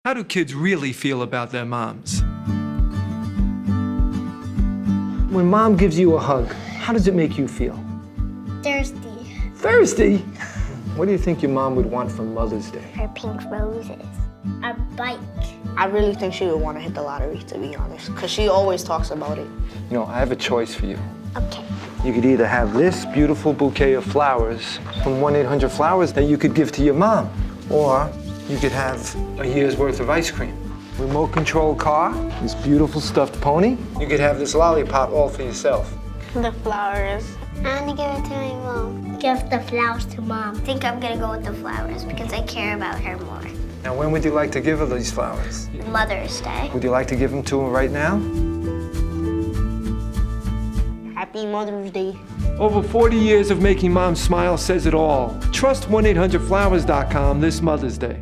How do kids really feel about their moms? When mom gives you a hug, how does it make you feel? Thirsty. Thirsty? What do you think your mom would want for Mother's Day? Her pink roses. A bike. I really think she would want to hit the lottery, to be honest, because she always talks about it. You know, I have a choice for you. Okay. You could either have this beautiful bouquet of flowers from 1-800-Flowers that you could give to your mom, or you could have a year's worth of ice cream. Remote control car, this beautiful stuffed pony. You could have this lollipop all for yourself. The flowers. I'm gonna give it to my mom. Give the flowers to mom. I think I'm gonna go with the flowers because I care about her more. Now, when would you like to give her these flowers? Mother's Day. Would you like to give them to her right now? Happy Mother's Day. Over 40 years of making mom smile says it all. Trust 1-800-Flowers.com this Mother's Day.